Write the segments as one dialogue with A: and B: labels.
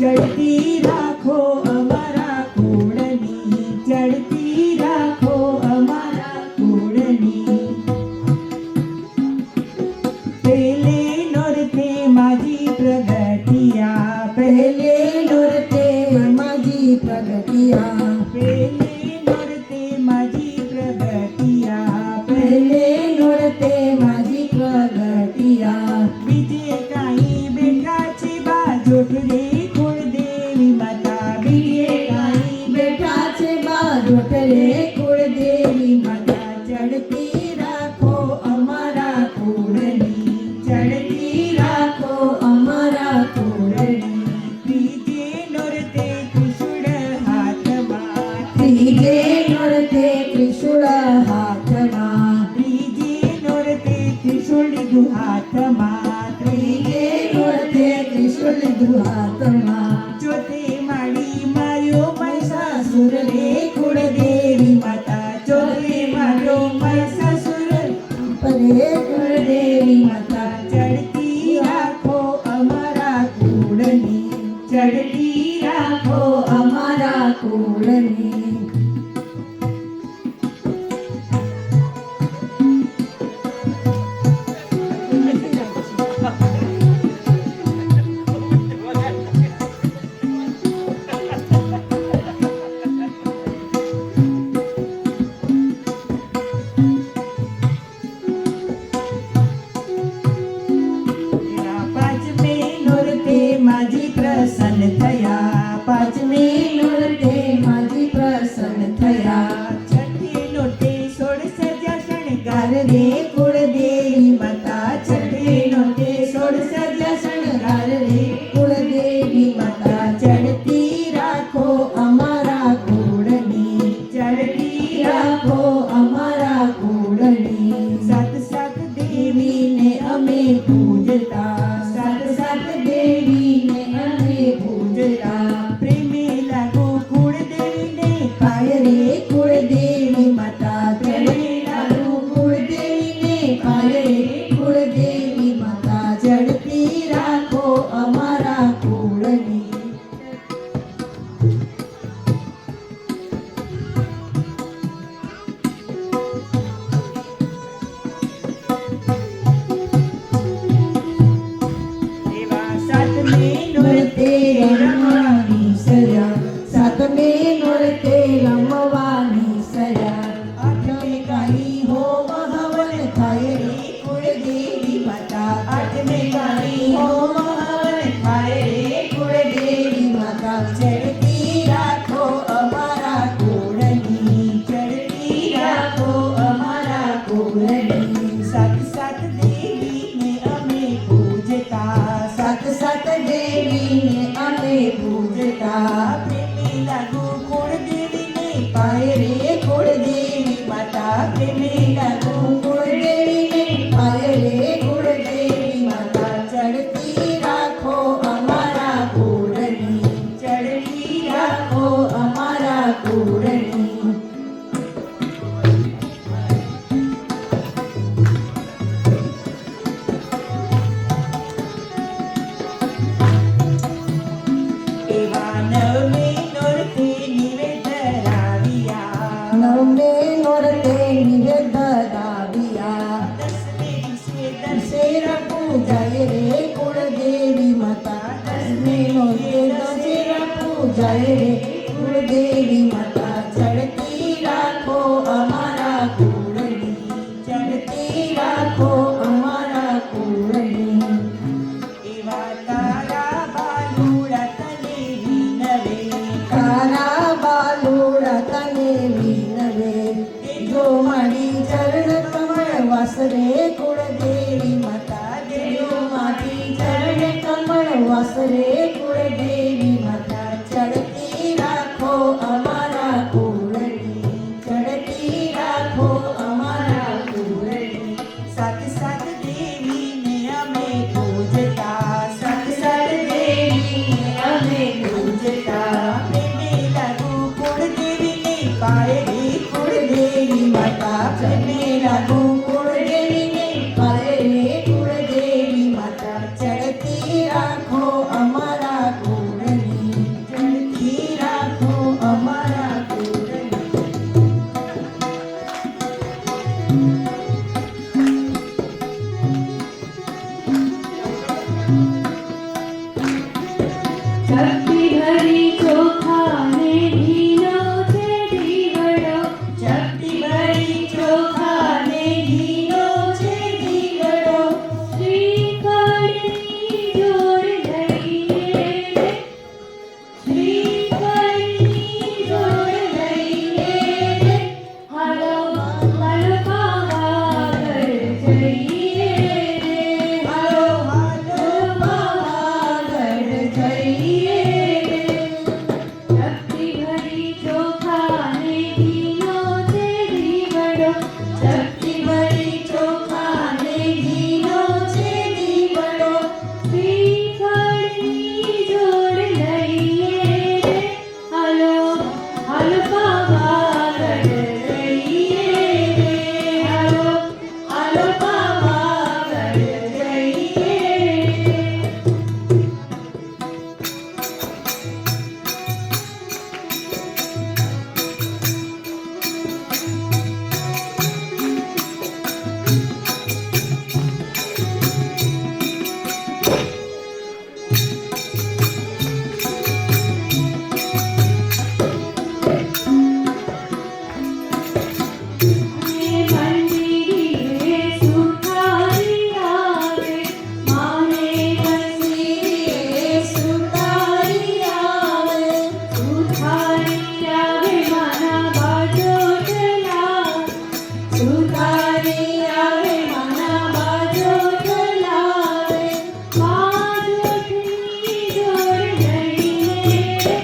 A: ચડતી રાખો અમારા કુળની, ચડતી રાખો અમારા કુળની. પેલે નોરતે માજી પ્રગટિયા,
B: પહેલે નોરતે માજી પ્રગટિયા,
A: પેલે નોરતે માજી પ્રગટિયા,
B: પહેલે નોરતે માજી પ્રગટિયા.
A: બીજે કાંઈ બેઠા છે બાજોટ રે કુળદેવી માતા, બીજે કાંઈ
B: બેઠા છે બાજોટ રે કુળદેવી માતા. ચડતી રાખો અમારા કુળની, ચડતી રાખો અમારા કુળની.
A: ત્રીજે નોરતે ત્રિશૂળ હાથમાં,
B: ત્રીજે નોરતે ત્રિશૂળ હાથમાં,
A: ત્રીજે નોરતે ત્રિશૂળ લીધું હાથમાં,
B: ત્રીજે નોરતે ત્રિશૂળ લીધું હાથમાં.
A: ચોથે માળી માર્યો મહિષાસુર રે કુળદેવી માતા, ચોથે માર્યો મહિષાસુર.
B: પરે કુળદેવી માતા.
A: ચડતી રાખો અમારા કુળની, ચડતી રાખો
B: અમારા કુળની.
A: પાંચમે નોરતે માજી પ્રસન્ન થયા, પાંચમે
B: નોરતે માજી પ્રસન્ન થયા.
A: છઠ્ઠી નોરતે સોળ સજા શણગાર
B: રે કુળદેવી માતા. છઠ્ઠી નોરતે સોળ સજા શણગાર રે કુળદેવી માતા. ચડતી રાખો અમારા કુળની, ચડતી રાખો અમારા કુળની.
A: સાત સાત દેવી
B: દેવીને અમે પૂજતા, સાત સાત દેવીને અમે પૂજતા.
A: પ્રેમે લાગો કુળદેવીને,
B: પાય રે કુળદેવી માતા. પ્રેમે લાગુ કુળદેવીને, પાય રે કુળદેવી માતા. ચડતી રાખો અમારા કુળની.
A: એવા સાતમે
B: નોરતે રમવાની સજા, સાતમે નોરતે રમવાની સજા. આઠમે કાળી હોમ હવન થાય રે કુળદેવી માતા. આઠમે કાળી હોમ હવન થાય રે કુળદેવી માતા. ચડતી રાખો અમારા કુળની, ચડતી રાખો અમારા કુળની.
A: સાત સાત દેવીને અમે પૂજતા,
B: સાત સાત દેવીને અમે પૂજતા.
A: પ્રેમે લાગુ કુળદેવીને,
B: પાય રે કુળદેવી માતા. પ્રેમે લાગુ કુળદેવીને, પાય રે કુળદેવી માતા. ચડતી રાખો અમારા કુળની, ચડતી રાખો અમારા કુળની.
A: એવા નવમે નોરતે નિવેદ ધરાવ્યા,
B: નવમે નોરતે નિવેદ ધરાવ્યા.
A: દસમે દિવસે
B: દશેરા પૂજાય રે કુળદેવી માતા. દસમે નોરતે દશેરા પૂજાય રે કુળદેવી માતા. ચડતી રાખો અમારા કુળની, ચડતી રાખો અમારા કુળની.
A: એવા તારા બાલુડા તને વિનવે,
B: તારા બાલુડા તને વિનવે. જો મારી ચરણ કમળ વાસરે કુળદેવી માતા. જો મારી ચરણ કમળ વાસરે કુળદેવી માતા. ચડતી રાખો અમારા કુળની, ચડતી રાખો અમારા કુળની.
A: સાત સાત દેવીને અમે પૂજતા,
B: સાત સાત દેવીને અમે પૂજતા.
A: પ્રેમે લાગુ કુળદેવીને, પાય રે
B: કુળદેવી માતા. પ્રેમે લાગુ કુળદેવીને, પાય રે કુળદેવી માતા. ચડતી રાખો અમારા કુળની,
C: શક્તિ ભરી ચોખા ને ઘીનો છે દીવડો,
A: શક્તિ ભરી ચોખા ને ઘીનો છે દીવડો.
C: શ્રીફળની જોડ લઈને રે, શ્રીફળની જોડ લઈને રે, હાલો હાલો પાવાગઢ જઈએ રે,
A: હાલો હાલો
C: પાવાગઢ જઈએ રે. શક્તિ ભરી ચોખા ને ઘીનો છે દીવડો,
A: શક્તિ ભરી ચોખા ને ઘીનો છે દીવડો.
C: શ્રીફળની જોડ લઈએ રે, હાલો હાલો પાવાગઢ જઈએ રે, હાલો હાલો પાવાગઢ જઈએ રે. મંદિરે સુતારી આવે, માને
A: મંદિરે સુતારી આવે,
C: સુતારી આવે માના બાજો ચલાવે,
A: સુતારી આવે માના બાજો ચલાવે.
C: બાજોઠની જોડ લઈને રે,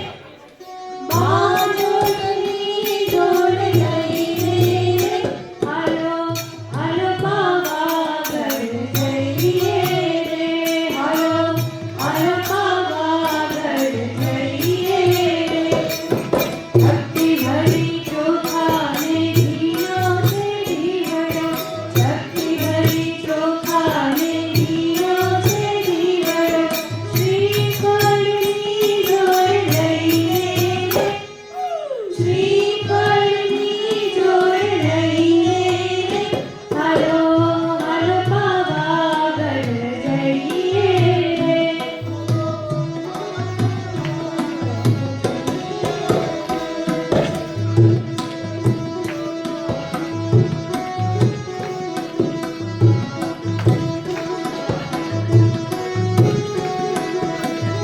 A: બાજોટની જોડ લઈને રે,
C: હાલો હાલો પાવાગઢ જઈએ રે, હાલો હાલો પાવાગઢ જઈએ રે. શક્તિ ભરી ચોખા ને ઘીનો છે દીવડો, શક્તિ ભરી ચોખા ને ઘીનો છે દીવડો. શ્રીફળની જોડ લઈને રે, શ્રીફળની જોડ લઈને રે, હાલો હાલો પાવાગઢ જઈએ રે.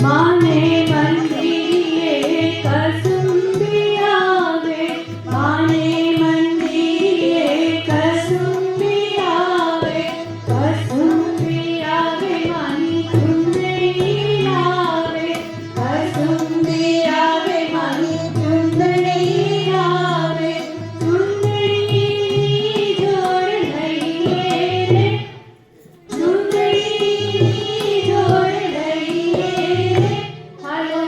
C: માને મંદિરે કસુંબી આવે, માને મંદિરે કસુંબી આવે, કસુંબી આવે માની ચુંદડી લાવે, કસુંબી આવે માની ચુંદડી લાવે. ચુંદડીની જોડ લઈએ રે, ચુંદડીની જોડ લઈએ રે, હાલો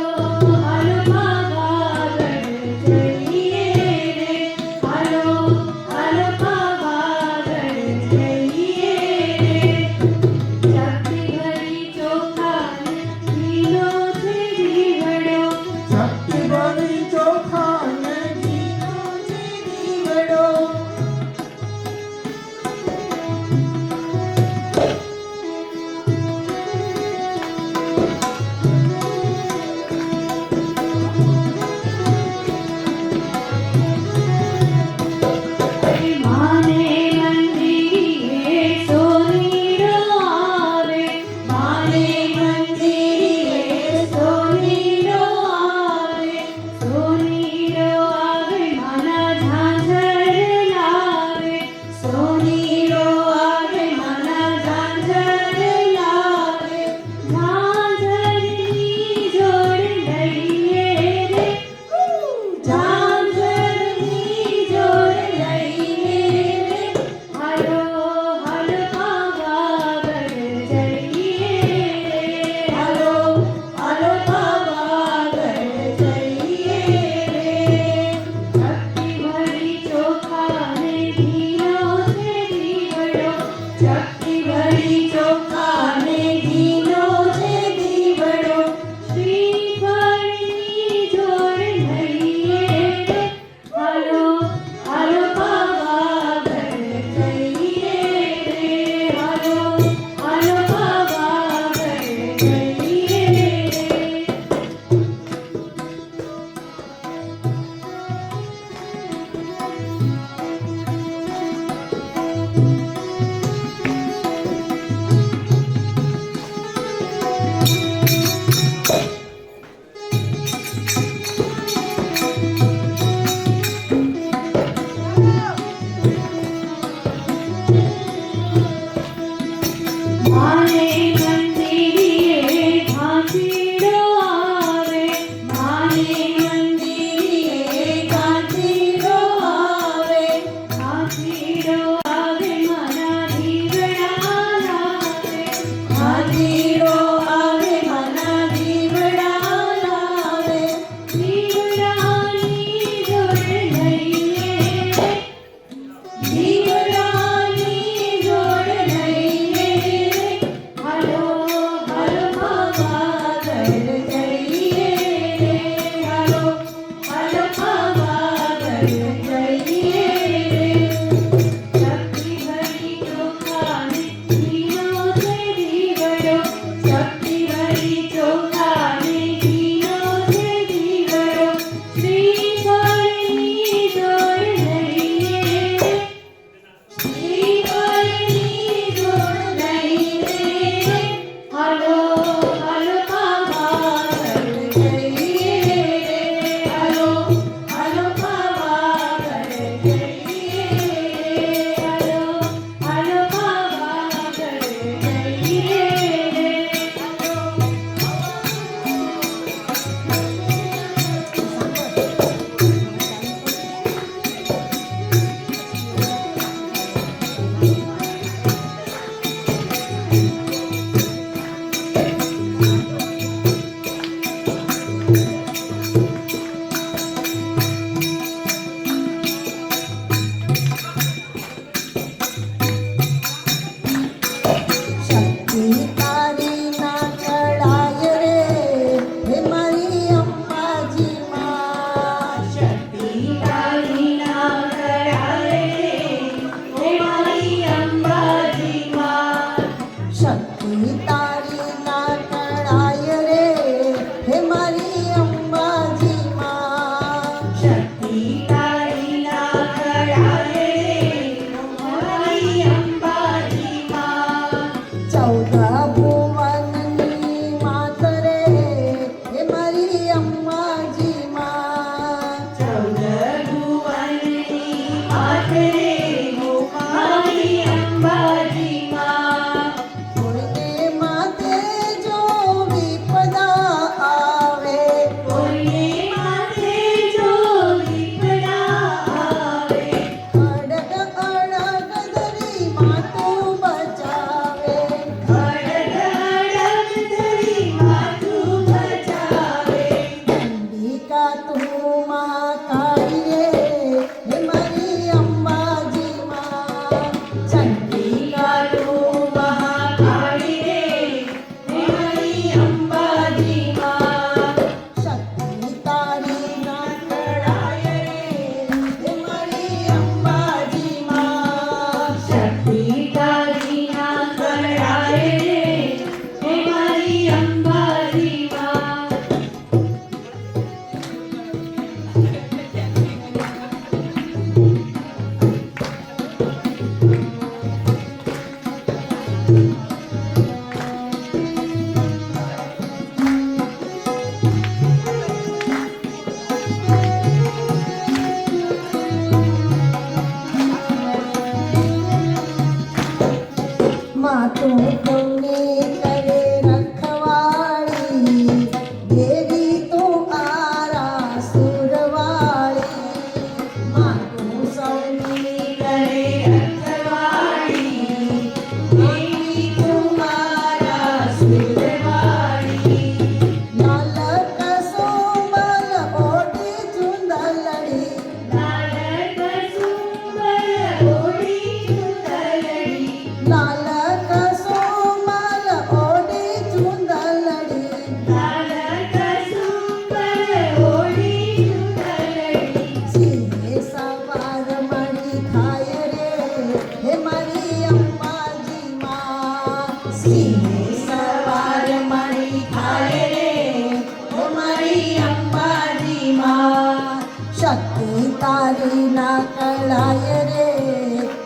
B: તારી ના કળાય રે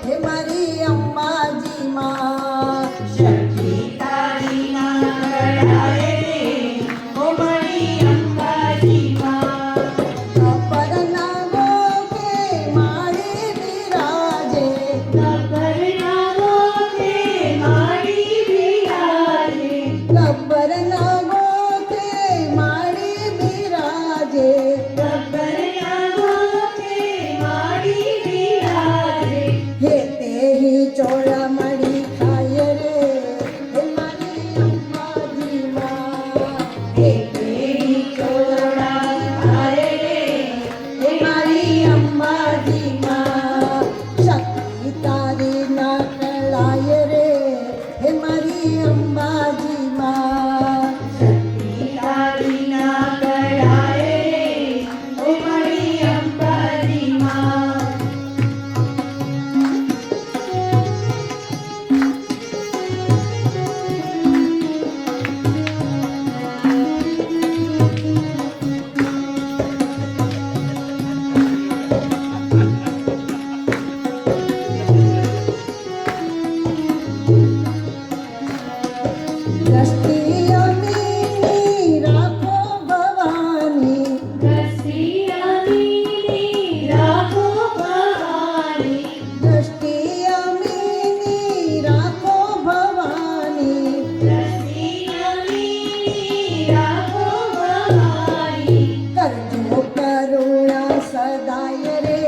B: હે મારી અંબાજી માં
A: શક્તિ તારી ના કળાએ રે ઓ મારી અંબાજી માં
B: કપર ના ગોખે મારી બિરાજે
C: કબરના ગોખે મારી બિરાજે
B: કપર ના ગોખે મારી બિરાજે
C: કબરના ગોખે મારી બિરાજે
B: હે તેહી ચોળામણી ખાય રે હે મારી અંબાજી માં
A: હે તેરી ચોરડા ખાય રે
B: હે મારી અંબાજી માં શક્તિ તારી ના કળાય રે હે મારી અંબાજી માં
A: શક્તિ તારી ના કળાએ રે ઓ મારી અંબાજી માં
B: દ્રષ્ટિ અમીની રાખો ભવાની
C: રસિયાની રાખો ભવાની
B: દ્રષ્ટિ અમીની રાખો ભવાની
C: રસિયાની રાખો ભવાની
B: કરજો કરુણા સદાય રે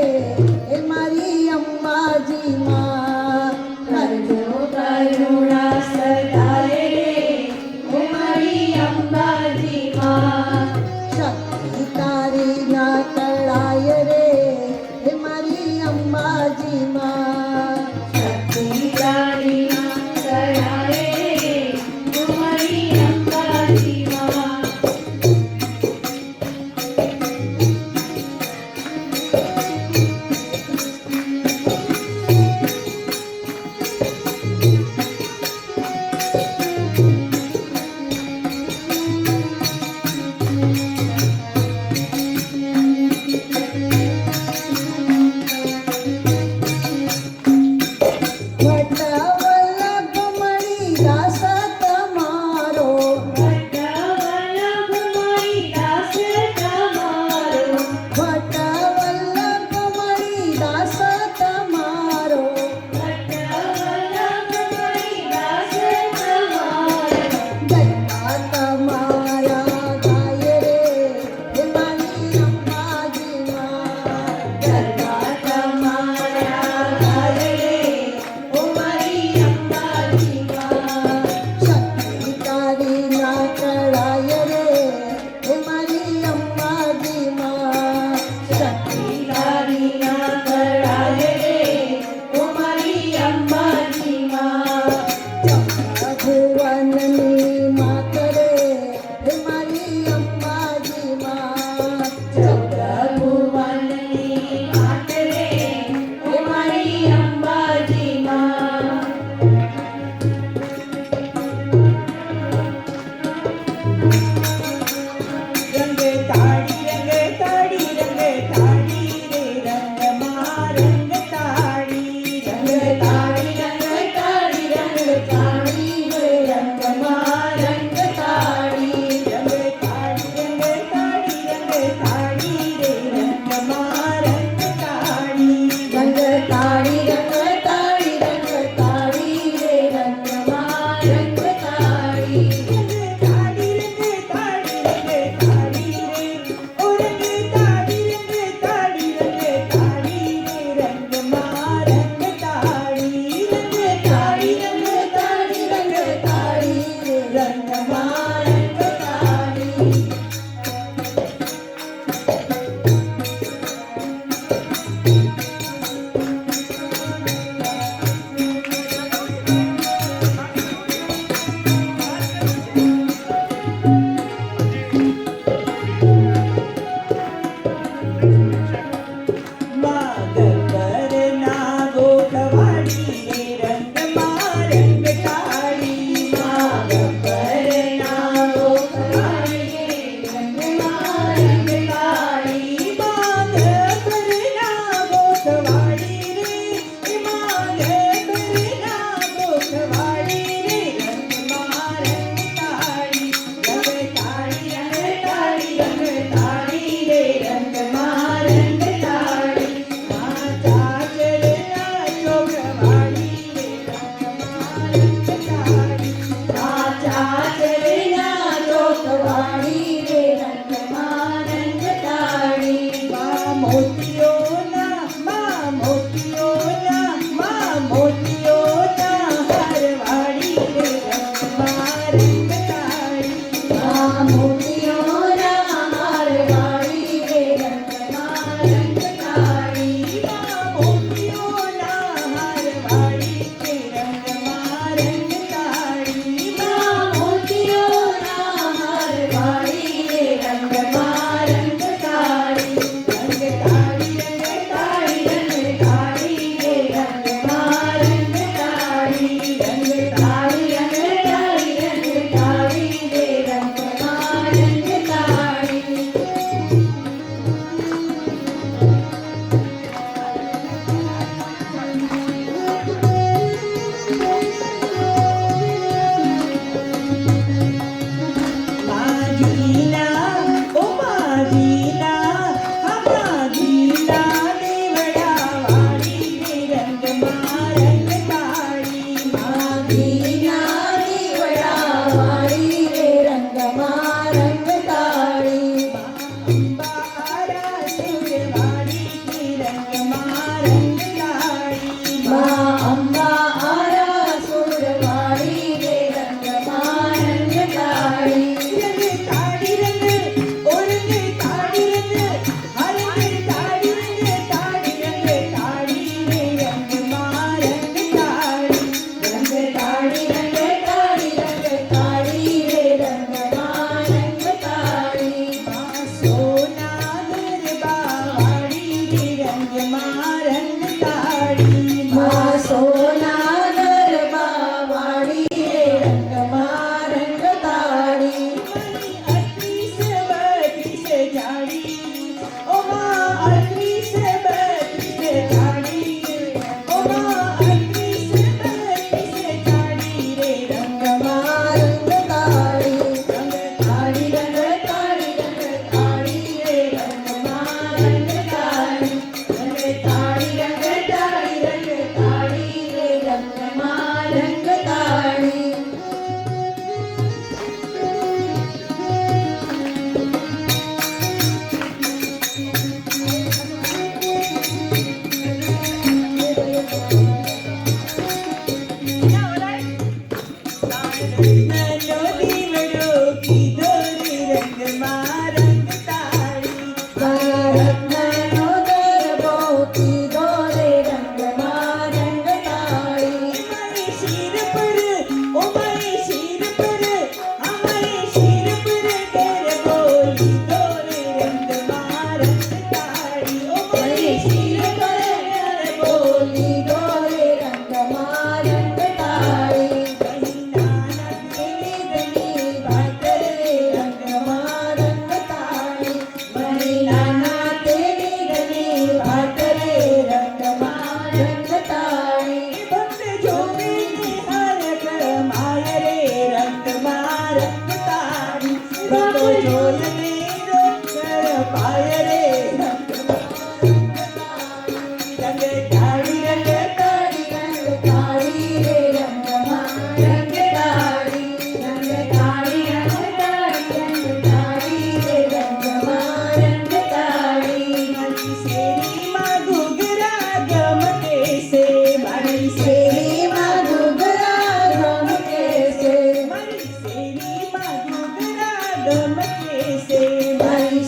B: એ મારી અંબાજી માં કરજો
A: કરુણા સદાય રે ઓ મારી અંબાજી માં
B: શક્તિ તારી ના કળાય રે એ મારી અંબાજી માં
A: શક્તિ તારી ના કળાએ રે ઓ મારી અંબાજી માં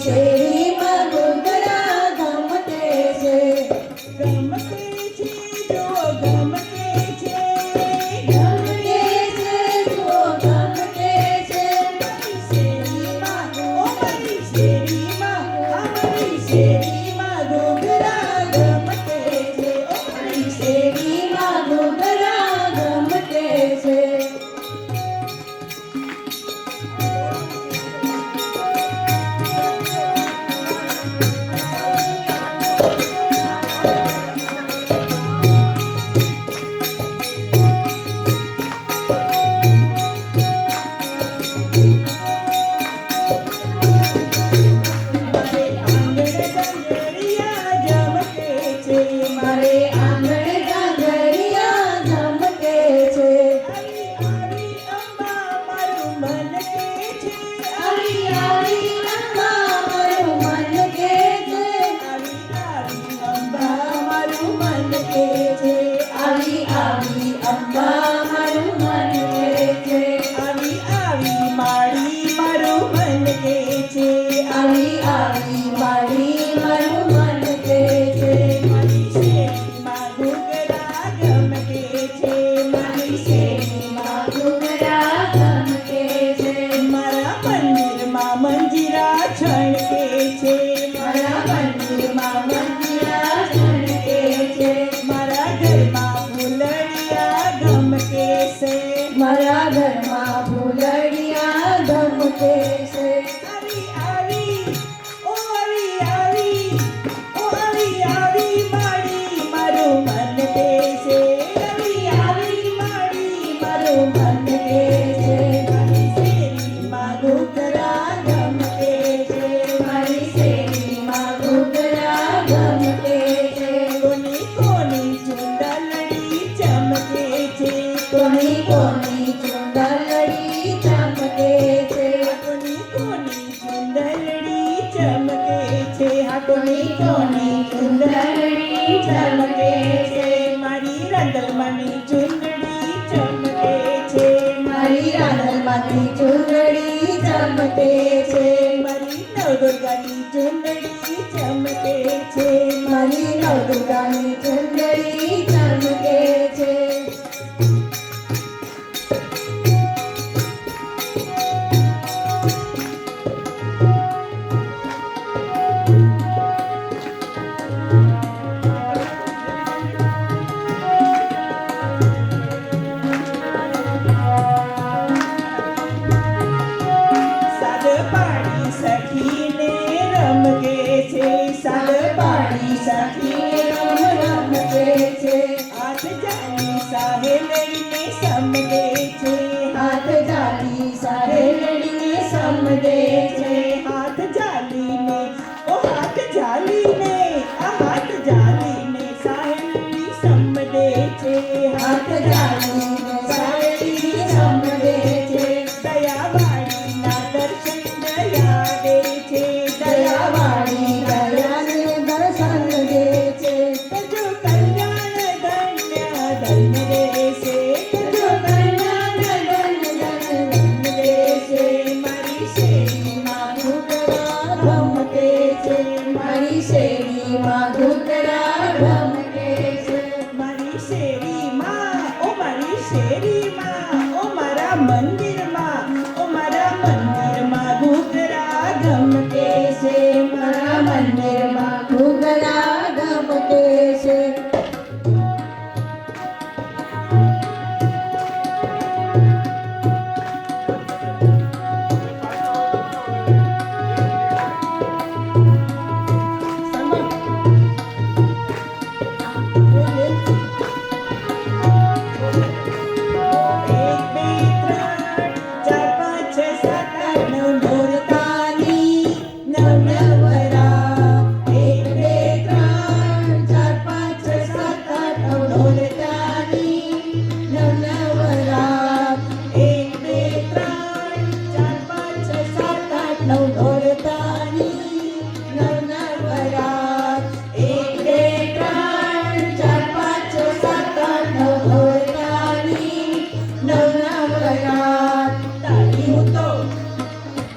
B: શેરીમાં ઘૂઘરા ગમકે છે.
A: ગમકે છે જો ગમકે છે.
B: ગમકે છે જુઓ ગમકે છે.
A: શેરીમાં ઓ મારી શેરીમાં અમારી શેરીમાં ઘૂઘરા ગમકે છે. ઓ મારી
B: શેરીમાં ઘૂઘરા ગમકે છે.
A: મારે આંગણે ડાંગરિયા ગમકે છે.
B: મારે આંગણે
A: આવી અંબા મારું મન કે છે.
B: આવી
A: અંબા મારું મન કે છે.
B: આવી અંબા મારું મન કે છે.
A: આવી આવી માળી મારું મન કે છે.
B: આવી મારી મારું મન કે છે.
A: મારી શેરીમાં ઘૂઘરા ગમકે છે. મારી શેરીમાં
B: ઘૂઘરા ગમકે છે.
A: મારા મંદિરમાં મંજીરા છણકે છે.
B: મારા મંદિરમાં મંજીરા છણકે છે.
A: મારા ઘરમાં ફૂલડિયા ગમકે છે.
B: મારા ઘરમાં ફૂલડિયા ગમકે છે.
A: આવી આવી ઓ આવી આવી ઓ આવી આવી માળી મારું મન કે છે. આવી આવી માળી મારું મન કે છે. મારી શેરીમાં ઘૂઘરા ગમકે છે.
B: મારી શેરીમાં ઘૂઘરા ગમકે છે.
A: કોની કોની ચુંદલડી ચમકે છે.
B: કોની કોની ચુંદલડી ચમકે છે.
A: કોની કોની ચુંદલડી ચમકે છે. હા કોની કોની ચુંદલડી ચમકે છે. મારી રંગલમણી ચુંદડી ચમકે છે.
B: મારી રાંધણમાંથી ચૂંદડી ચમકે છે.
A: મારી નવદુર્ગાની ચુંદડી ચમકે છે.
B: મારી નવદુર્ગાની ચૂંદડી ચમકે છે.
A: સાદ પાડી સખીને રમકે છે. સાદ પાડી સખીને
B: રમકે છે.
A: હાથ જાની સાહેલડીને સમગે છે.
B: હાથ જાલી સાહેલડીને સમજે છે.
A: હાથ જાલીને ઓ હાથ જાલીને આ હાથ જાલીને સાહેલડી સમજે છે.
B: હાથ જાલીને સાહેલી સમજે છે.
A: દયાવાળીના દર્શન દયા દે છે.
B: દયાવાળી દયાને દર્શન દે છે.
A: કરજો કલ્યાણ ધન્ય ધન્ય દેશે.
B: જો કલ્યાણ ધન ધન દેશે.
A: મારી શેરીમાં
B: ઘૂઘરા ગમકે છે. મારી શેરીમાં ઘૂઘરા ગમકે છે.
A: મારી શેરીમાં ઓ મારી શેરીમાં ઓ મારા મંદિરમાં ઓ મારા મંદિરમાં ઘૂઘરા ગમકે છે.
B: મારા મંદિરમાં ઘૂઘરા ગમકે છે.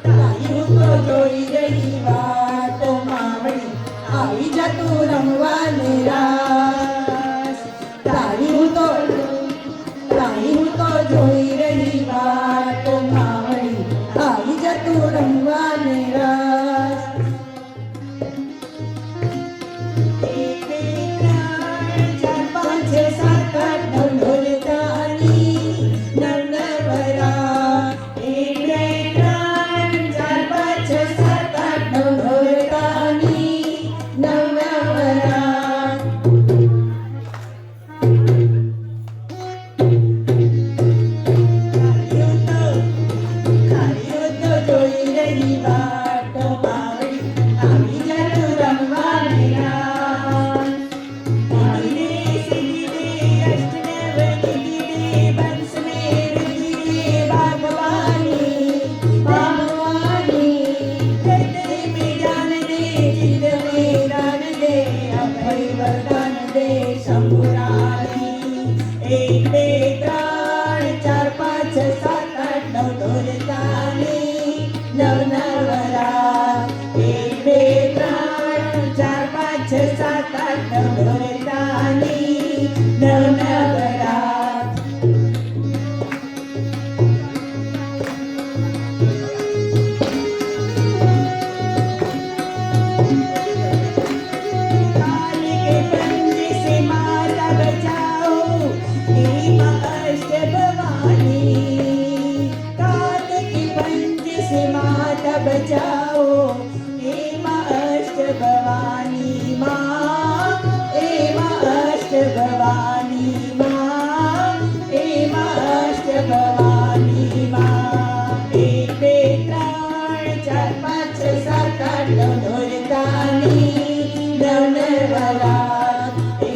A: તાળી હું તો જોઈ રહી વા
B: આવી જા તું રમવાને રાસ તારી હું તો જોઈ રહી વાતો માવડી આવી જા તું રમવાને રાસ
A: એક બે ત્રણ ચાર પાંચ છ સાત આઠ નવ ઢોલતાની નવનવરા એક બે ત્રણ ચાર પાંચ છ સાત આઠ નવ ઢોલતાની
B: નવનવરા
A: ખાલીઓ તો જોઈ રહી વાતો માવડી આવી જા તું રમવાને રાસ સીધી અષ્ટને વગીરે બંસને રુચિરે બાગવાની
B: બાગવાની
A: હૃદય में जान दे चित में दान दे अभय वरदान दे शंभुरानी एक બે ત્રણ ચાર પાંચ છ સાત આઠ નવ ઢોલતાની નવનવરા એક બે ત્રણ ચાર પાંચ છ સાત આઠ નવ ઢોલતાની નવનવરા काल के पंजे से माता बचाओ हे माँ अष्ट भवानी काल के पंजे से माता बचाओ हे माँ अष्ट भवानी माँ हे माँ अष्ट भवानी माँ हे माँ अष्ट भवानी माँ एक બે ત્રણ ચાર પાંચ છ સાત આઠ નવ ઢોલતાની નવનવરા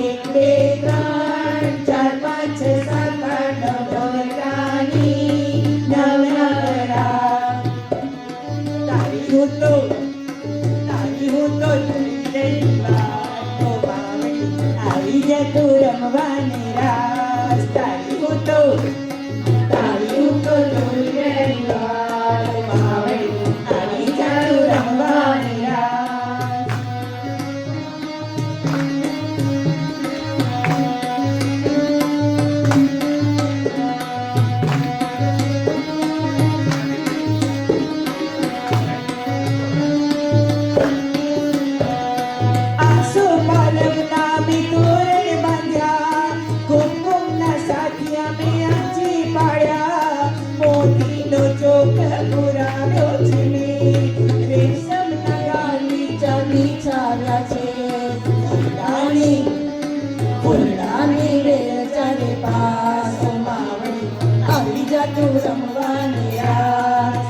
A: એક બે ત્રણ ચાર પાંચ છ સાત આઠ નવ ઢોલતાની નવનવરા તારી હું તો જોઈ રહી વાતો માવડી આવી જા તું રમવાને રાસ તારી હું તો જોઈ રહી વાતો માવડી આવી જા તું રમવાને રાસ આસો પાલવના મેં તોરણ બાંધ્યા કુમકુમના સાથિયા મેં આંચી પાડ્યા મોતીનો ચોક પુરાવ્યો છે મેં રેશમના ગાલી
B: ચાલી ચાલ્યા છે ફૂલડાની વેલ ચારે પાસ માવડી આવી જા તું રમવાને રાસ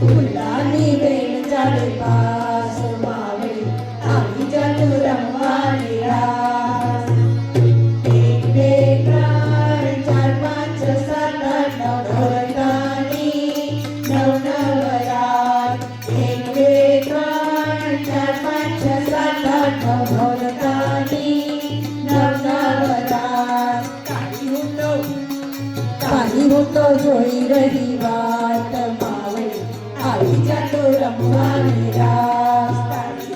B: ફૂલડાની વેલ ચારે પાસ માવડી આવી જા તું રમવાને રાસ એક બે ત્રણ ચાર પાંચ છ સાત આઠ નવ ઢોલતાની નવનવરા એક બે ત્રણ ચાર પાંચ છ સાત આઠ નવ ઢોલતાની નવનવરા તારી હું તો જોઈ રહી વાત માવડી આવી જા તું રમવાને રાસ તારી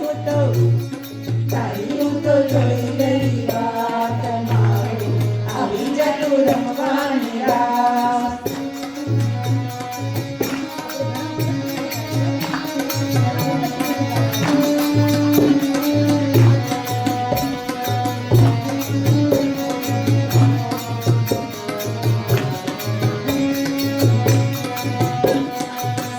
B: હું તો જોઈ રહી વાત માવડી આવી જા તું રમવાને રાસ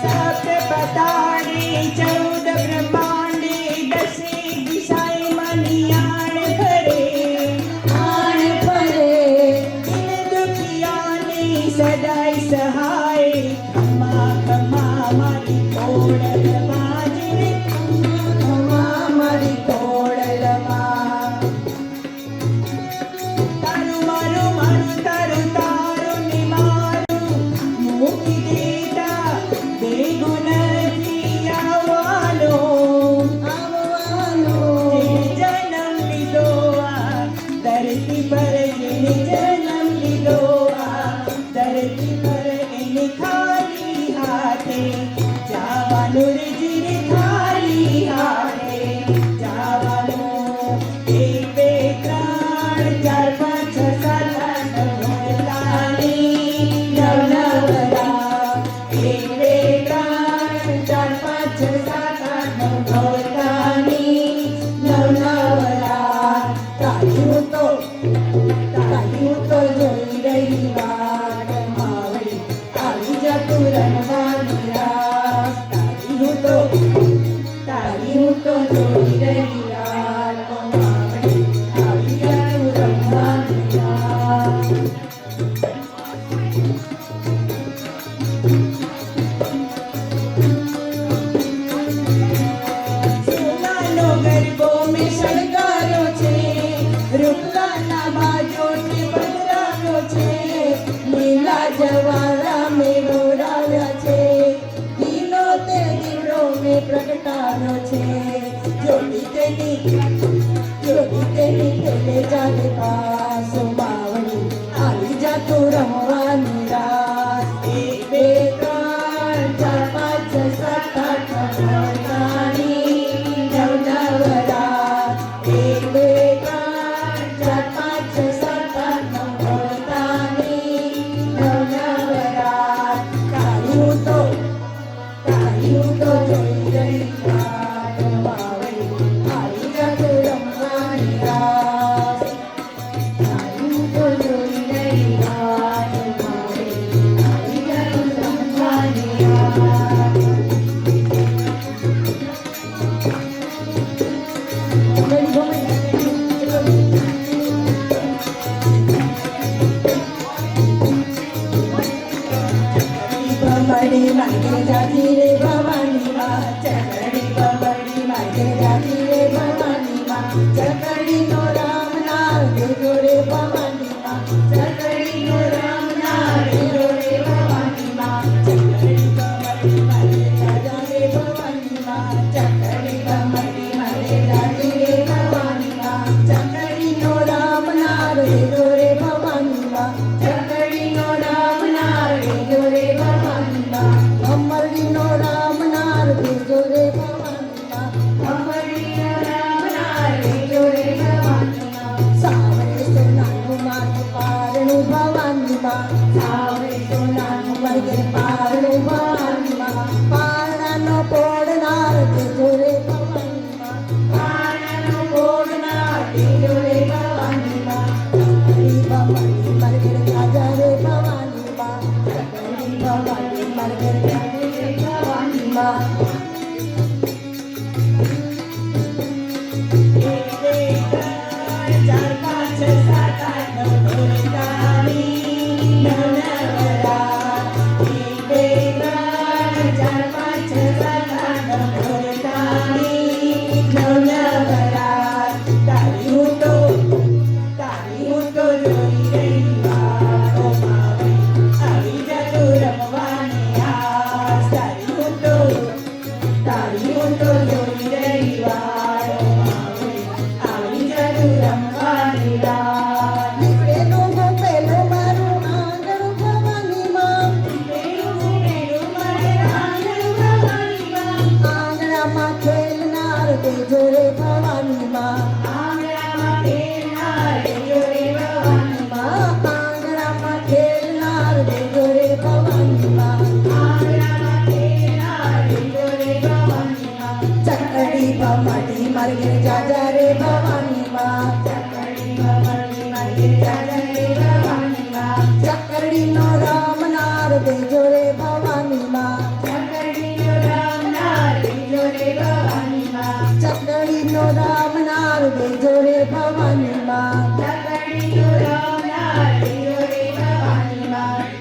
A: સપ્ત પતાળે 14 બ્રહ્માંડે 10 દિશાએ મનિયાળ ભરે
B: આણ ફરે
A: દિન દુખિયાને સદાય સહાય ખમા ખમા મારી કોડલ માજરે
B: ખમા મારી કોડલમાં
A: તારું મારું મારું તારું તારું ને મારું મૂકી દેતા બેગુનથી આવવાનો
B: આવવાનો
A: જન્મ લીધો આ ધરતી પર જેને જન્મ લીધો આ ધરતી પર એને ખાલી હાથે જવાનું રે
B: મેં પ્રગટાવ્યો છે જ્યોતિ તેની પેલે જાગે પાસ માવડી આવી જા તું રમવાની રાસ 1 2 3 4 5 6 7 8 નવરાણી નવનવરાત 1 2 3 4 5 6 7 8 નવરાણી નવનવરાત તાળીઓ તો જોઈ રહી વાત માવડી આવી જા તું રમવાની રાસ તાળીઓ તો જોઈ રહી વાત માવડી આવી જા તું રમવાની રાસ બમડી માગે જાતી રે ભવાની માં ચકડી બમડી માગે જાતી રે ભવાની માં ચકડી નો રામ નામ દેજો રે ભવાની માં ચકડી નો રામ નામ દેજો રે ભવાની માં ચકડી બમડી માગે જાજા રે ભવાની માં ચકડી બમડી માગે જાતી રે ભવાની માં ચકડી નો રામ નામ દેજો રે ભવાની માં ચકડી નો રામ નામ દેજો રે ભવાની માં અમરડી નો રામ નાર દેજો રે ભવાની માં અમરડી નો રામ નાર દેજો રે ભવાની માં સાવરે સોનાનું માથે પારણું ભવાની માં સાવરે સોનાનું માથે પારણું ભવાની માં પારણાનો પોડનાર દેજો રે ભવાની માં પારણાનો પોડનાર દેજો રે ભવાની માં ચકડી ભવાની મરગર રાજા રે ભવાની માં ચકડી ભવાની મરગર રાજા રે ભવાની માં
A: 1 2 3 4 5 6 7 8 નવરાણી નવનવરાત 1 2 3 4 5 6 7 8 નવરાણી નવનવરાત તારી હું તો જોઈ રહી વાતો માવડી આવી જા તું રમવાની આસ તારી હું તો જોઈ રહી વાતો માવડી આવી જા તું રમવાની રાત
B: નીકળેલું ગોપેલું મારું આંગણ ભવાની માં આંગણામાં ખેલનાર દેજો રે ભવાની માં આંગણામાં ખેલનાર દેજો રે ભવાની ચકડી ભમડી મરગે જાજા રે ભવાની માં ચકડી નો રામ નાર દેજો રે ભવાની માં ચકડી નો રામ નાર દેજો રે ભવાની માં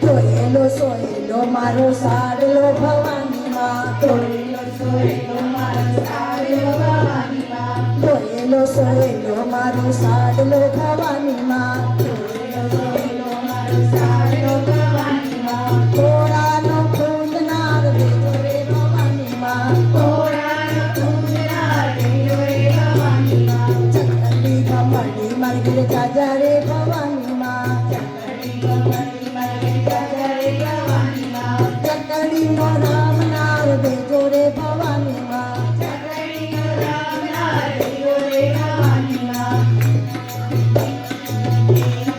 B: તોયેલો સોયેલો મારો સાડલો ભવાની માં તોયેલો સોયેલો મારો સાડલો ભવાની માં તોડાનો ખૂંદનાર દેજો રે ભવાની માં ચકડી ભમડી મરગે જાજા રે ભવાની માં ચકડી નો રામ નાર દેજો રે ભવાની માં
A: Thank you.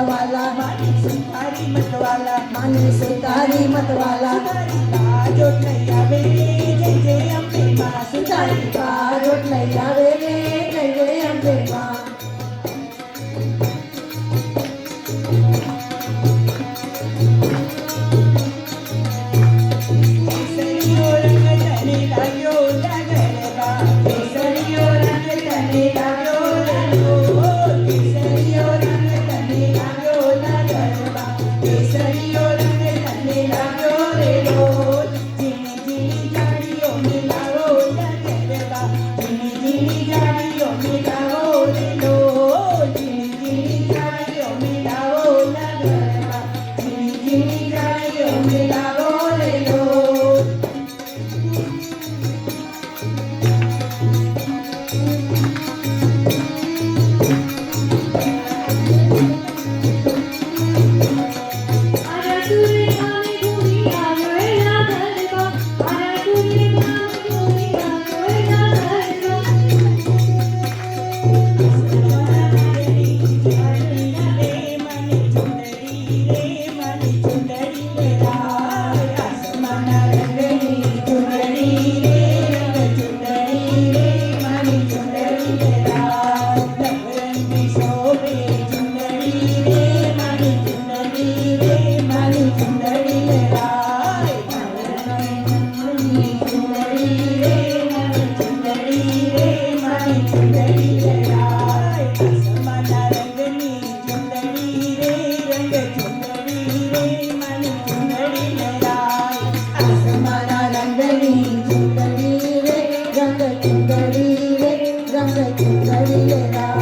B: વાલા
A: માની સુતારી મતવાલા
B: માને સુતારી મતવાલા
A: સુતારી કાજોટ લઈ આવે જય જય અંબે માં
B: સુતારી કારોટ લઈ આવે રે જય જય અંબે માં
A: કેસરીયો રંગ તને લાગ્યો લાગરબા કેસરીયો રંગ તને લાગ્યો લાગ્યો કેસરીયો રંગ તને લાગ્યો લાગરબા કેસરીયો રંગ તને લાગ્યો રે લો ઝીણી ઝીણી જાડીઓ મિલાવો લાગરબા ઝીણી ઝીણી જાડીઓ મિલાવો રે લો ઝીણી ઝીણી જાડીઓ મિલાવો લાગરબા ઝીણી ઝીણી જાડીઓ મિલાવો રે લો
C: આરાસુરે ગામે ઘૂમી આવ્યો ગરબા આરાસુરે ગામે ઘૂમી આવ્યો ગરબા
B: આસમાના રંગની ચુંદડી રે રંગ ચુંદડી રે રંગ ચુંદડી રે રાય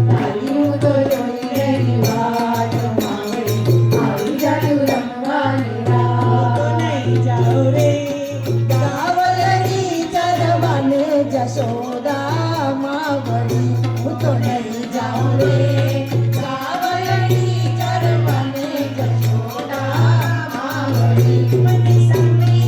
B: તારી હું તો જોઈ રહી વાત માવડી આવી જાતું રમવાની રાત કાવલની ચરવાને જશોદા માવડી હું તો નહીં જાઉં રે કાવલની ચરવાને જશોદા માવડી
A: મને સામે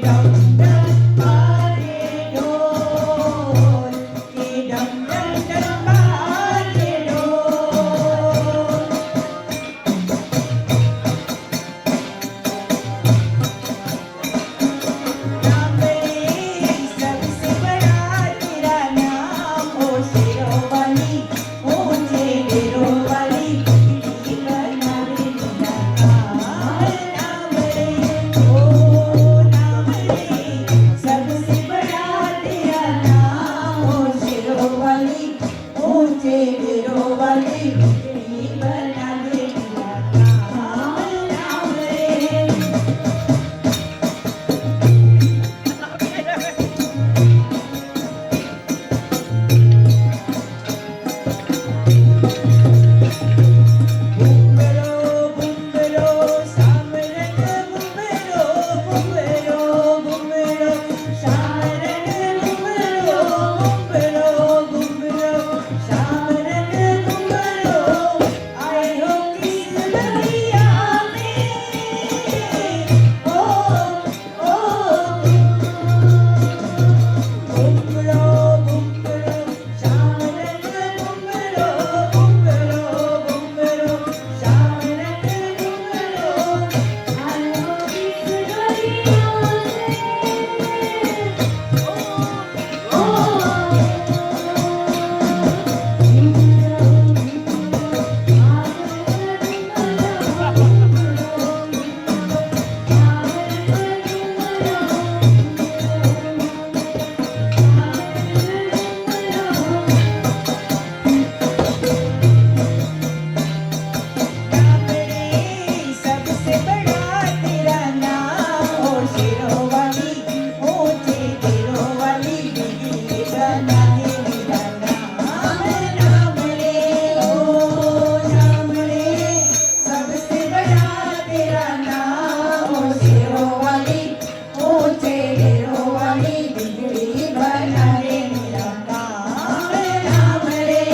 A: डम डम बाजे ढोल के डम डम डम बाजे ढोल नाम रे सबसे बड़ा तेरा नाम हो शेरों वाली ऊंचे डेरों वाली बिजली बना रे मेरा काम नाम रे ओ नाम रे सबसे बड़ा तेरा नाम हो शेरों वाली ऊंचे डेरों वाली बिजली बना रे मेरा काम नाम रे बुम्बरो बुम्बरो सामरन बुम्बरो बुम्बरो बुम्बरो सामरन बुम्बरो बुम्बरो बुम्बरो सामरन बुम्बरो आए हो किस बगिया में ओ बुम्बरो बुम्बरो सामरन बुम्बरो बुम्बरो बुम्बरो सामरन बुम्बरो
C: आयो किस गलिया
A: नाम रे सबसे बड़ा तेरा नाम हो शेरों वाली ऊंचे डेरों वाली बिजली बना दे मेरा नाम नाम रे ओ नाम रे सबसे बड़ा तेरा नाम हो शेरों वाली ऊंचे डेरों वाली बिजली बना दे मेरा नाम नाम रे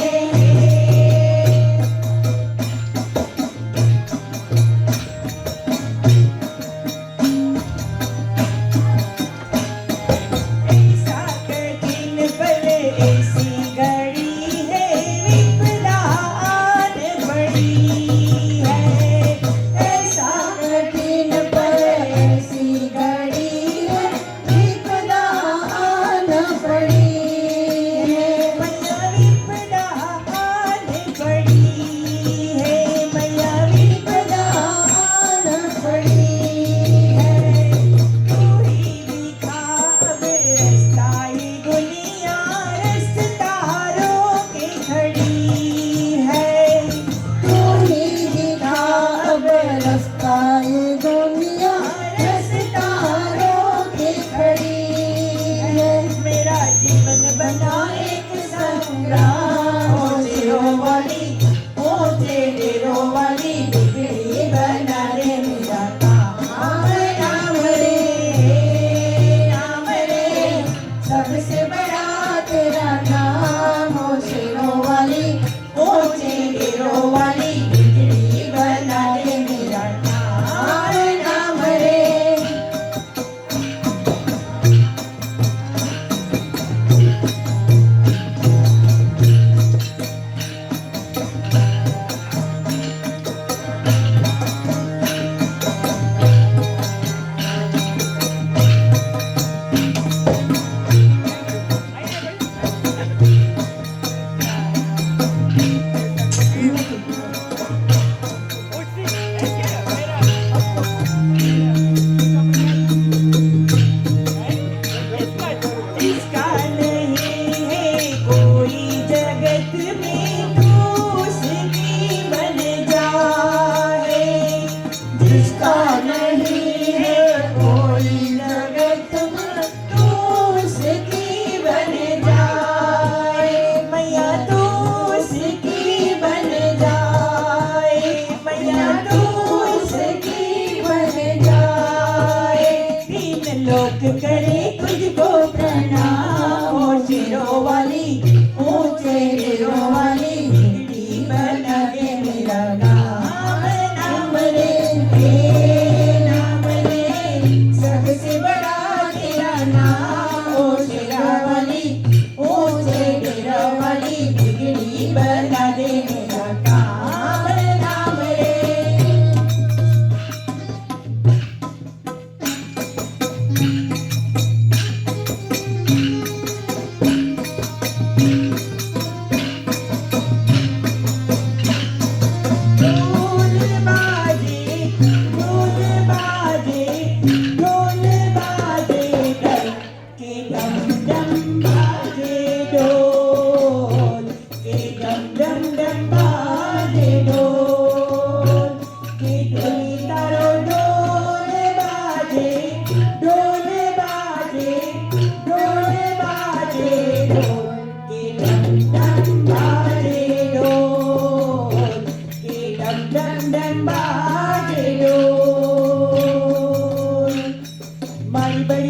A: ऐसा कठिन पर ऐसी घड़ी है विपदा आन पड़ी है ऐसा कठिन पर ऐसी घड़ी है विपदा आन पड़ी है मैया विपदा आन पड़ी है मैया विपदा आन पड़ी है तू ही दिखा अब रास्ता ही दुनिया रास्तारों की खड़ी है तू ही दिखा अब रास्ता ये दुनिया रास्तारों की खड़ी है मेरा जीवन बना एक संग्राम हो शेरों वाली ऊंचे डेरों वाली बिजली बना रे मेरा काम नाम रे सबसे बड़ा तेरा नाम हो शेरों वाली ऊंचे डेरों वाली बिजली बना रे मेरा नाम रे इसका नहीं है कोई जगत में दूसरी बन जाए जिसका नहीं है कोई जगत में दूसरी बन जाए मैया दूसरी बन जाए मैया दूसरी बन जाए तीन लोक करे तुझको प्रणाम हो शेरों वाली ऊंचे डेरों वाली बिजली बना दे मेरा नाम रे सबसे बड़ा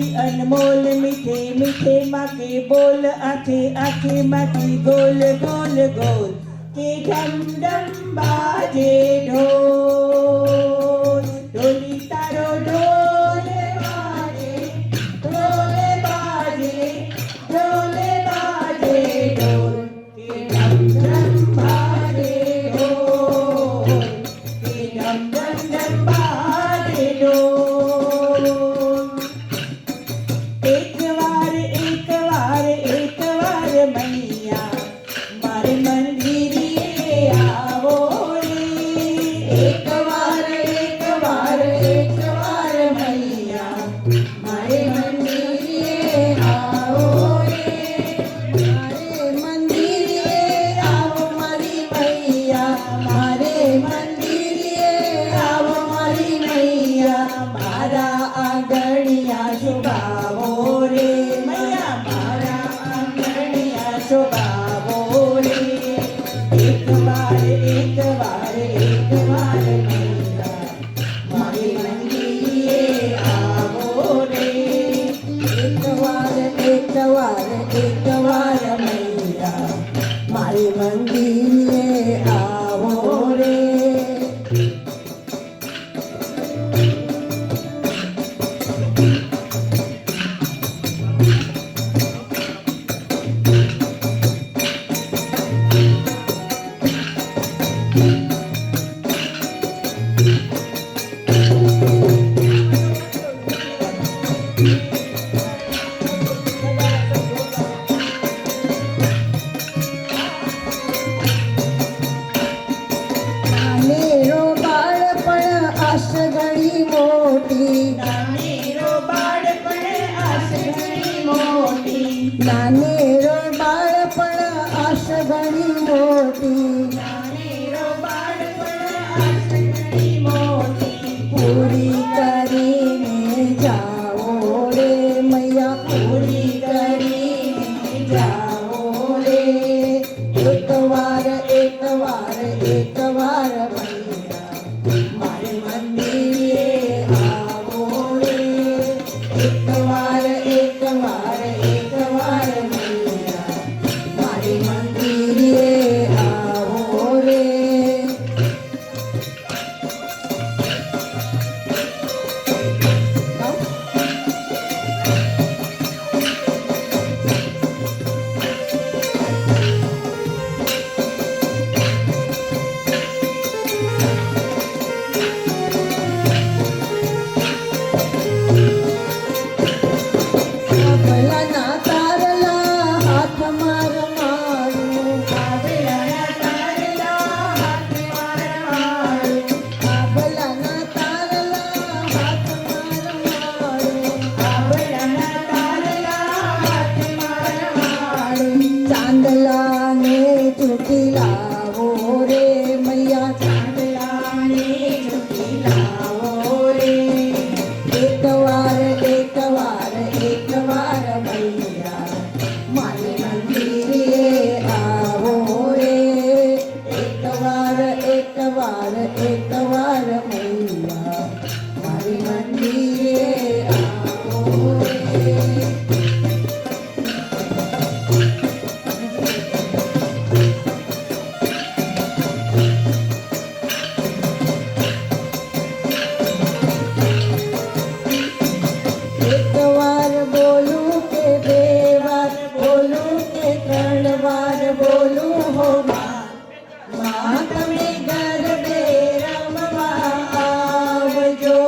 A: बोली अनमोल मीठे मीठे माँ के बोल आखे आखे माँ की गोल गोल गोल के डम डम बाजे ढोल ढोली तारो ढोल बाजे ढोल बाजे ढोल बाजे ढोल के डम डम बाजे ढोल के डम डम डम बाजे ढोल एक वार मैया मारे मंदिरे आवो रे एक वार मैया मारे मंदिरे आवो रे
B: મારે મંદિરે આવો મારી મૈયા મારે મંદિરે આવો મારી મૈયા
A: मारा आंगणिया शोभावो रे मैया मारा आंगणिया शोभावो रे एक वार मैया मारे मंदिरे आवो रे
B: એકવાર મૈયા મારી મંદિરે આવો રે નાનેરો બાળપણ આશ ઘણી મોટી
A: નાનેરો બાળપણ આશ ઘણી મોટી
B: નાનેરો બાળપણ આશ ઘણી મોટી
A: નાનેરો બાળપણ આશ ઘણી મોટી
B: પૂરી કરીને જાઓ રે મૈયા પૂરી કરીને જાઓ રે એકવાર મૈયા મારે મંદિરે આવો રે એકવાર મૈયા મારે મંદિરે આવો રે ભલાના તારલા હાથ માર મારું
A: આવેલાના તારલા હાથ માર મારું
B: ભલાના તારલા હાથ માર મારું
A: આવેલાના તારલા હાથ માર મારું
B: ચાંદલાને ચૂંટી લાવો રે મૈયા
A: ચાંદલાને ચૂકી લાવો રે
B: એકવાર મૈયા મારે મંદિરે આવો રે એકવાર મૈયા મારે મંદિરે આવો રે એક વાર બોલું કે બે વાર બોલું કે ત્રણ વાર બોલું હો માં તમે ગરબે રમવા આવજો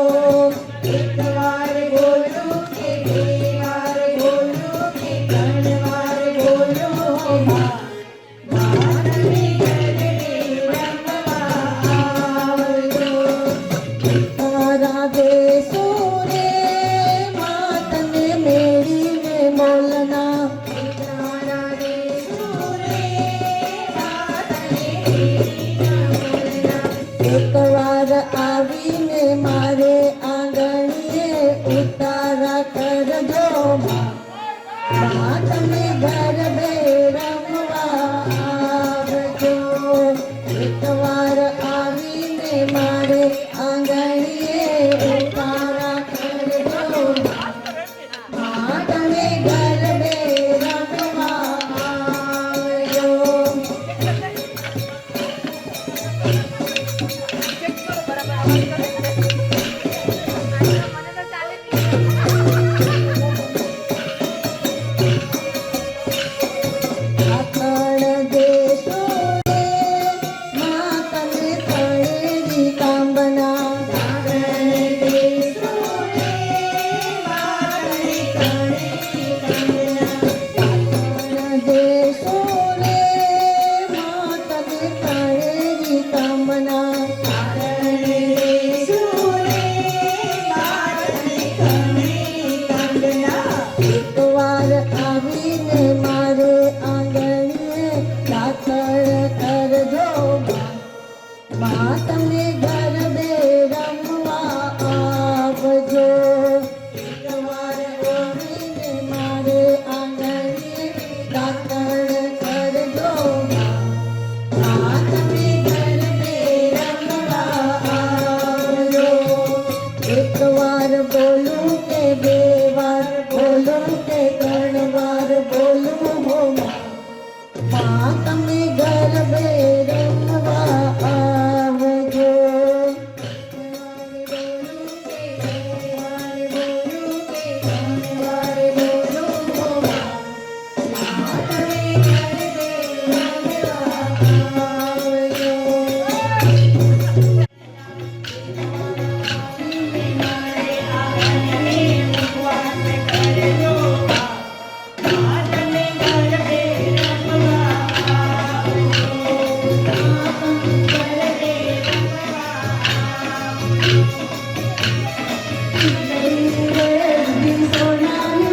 A: એક વાર બોલું કે બે વાર બોલું કે ત્રણ વાર બોલું હો માં મારે ગરબે રમવા આવજો
B: તારા દેશો રે માં તને મેળીને બોલના
A: તારા રે સુરે વાતને હેરીના બોલના
B: એકવાર આવીને મારે આંગણીએ ઉતારા કરજો માં તમે ગરબે રમવા આવજો એકવાર આવીને મારે આંગણીએ ઉતારા કરજો મારે બોલો તમે ઘરે આવજો. સોનાની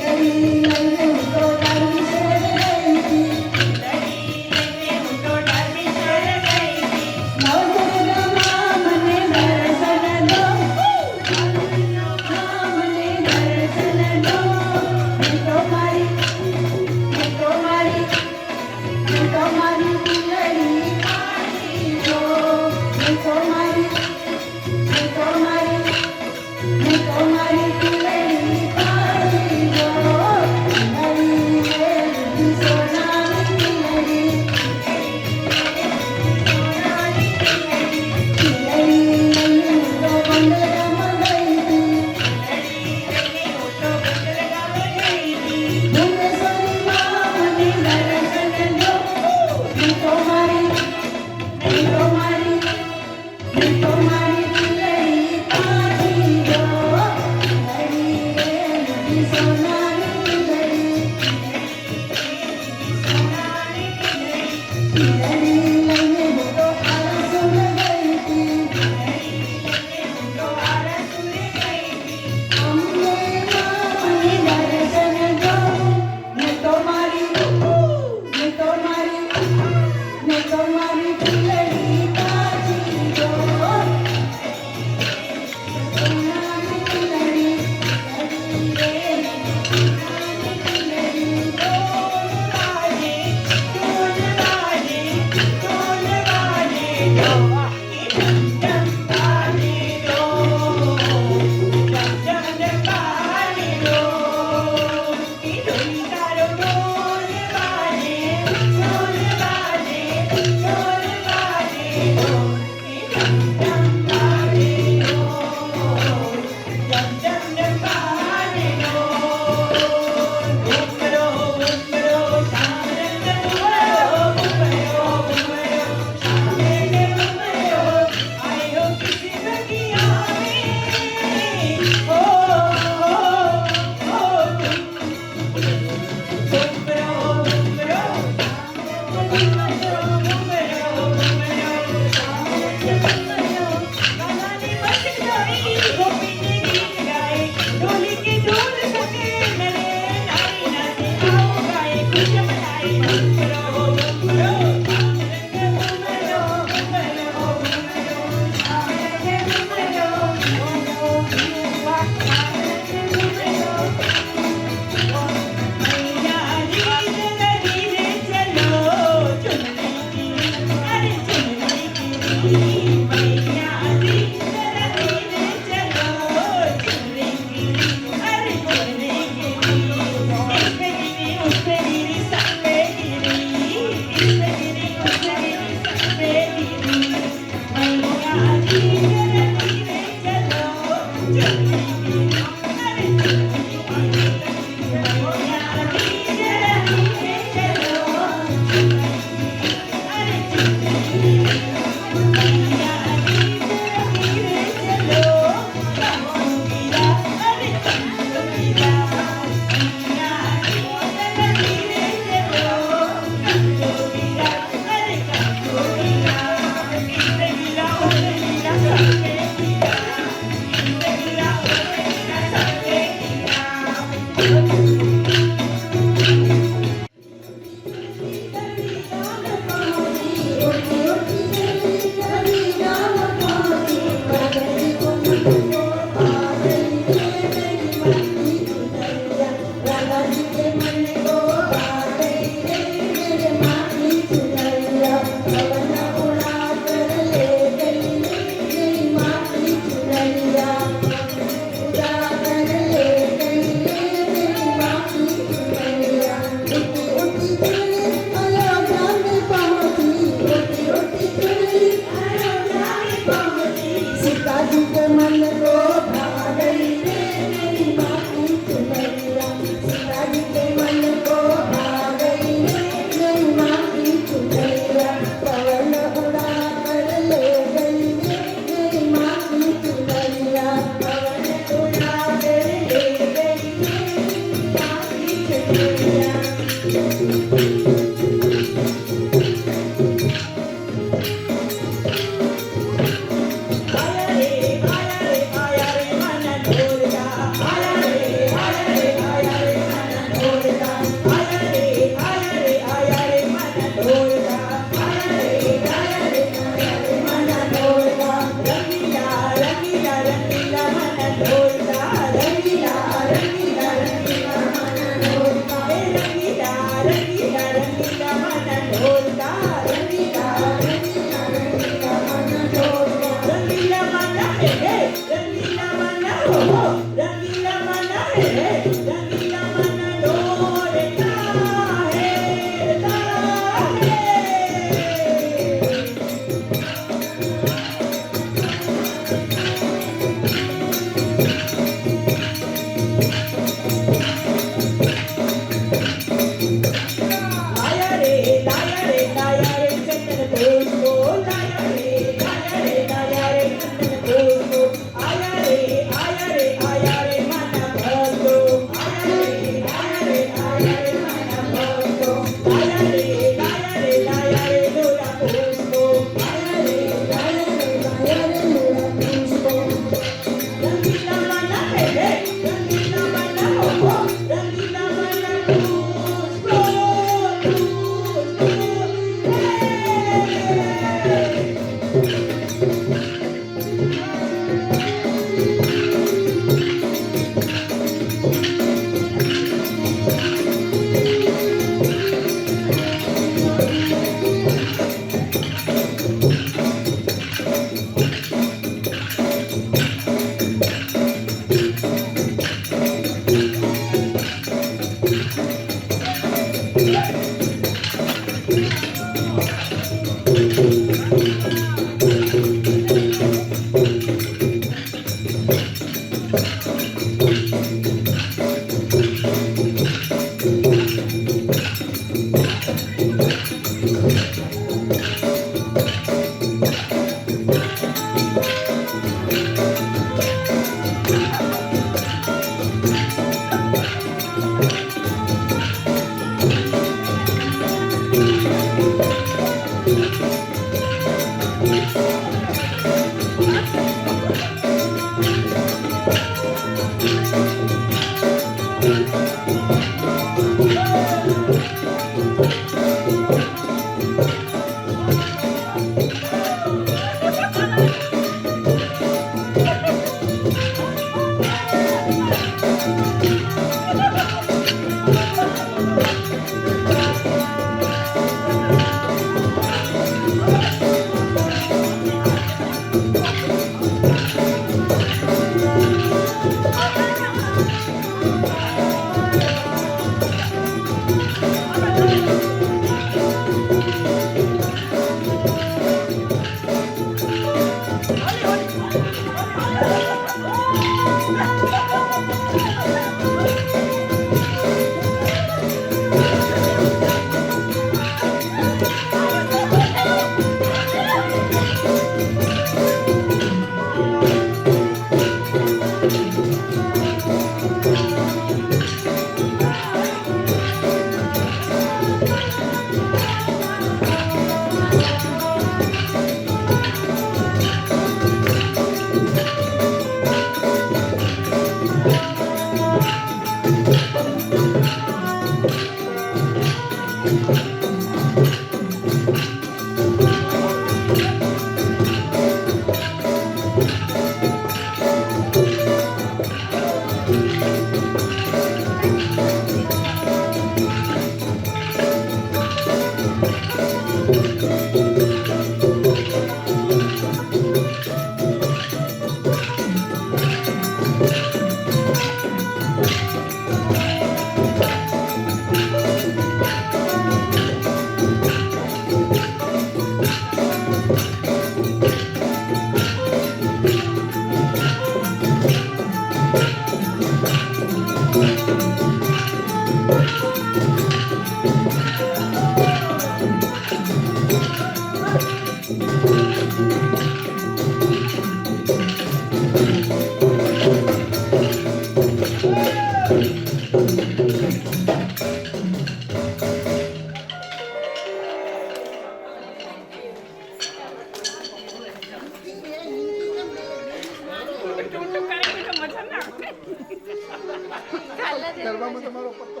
D: ગરબામાં તમારો પત્તો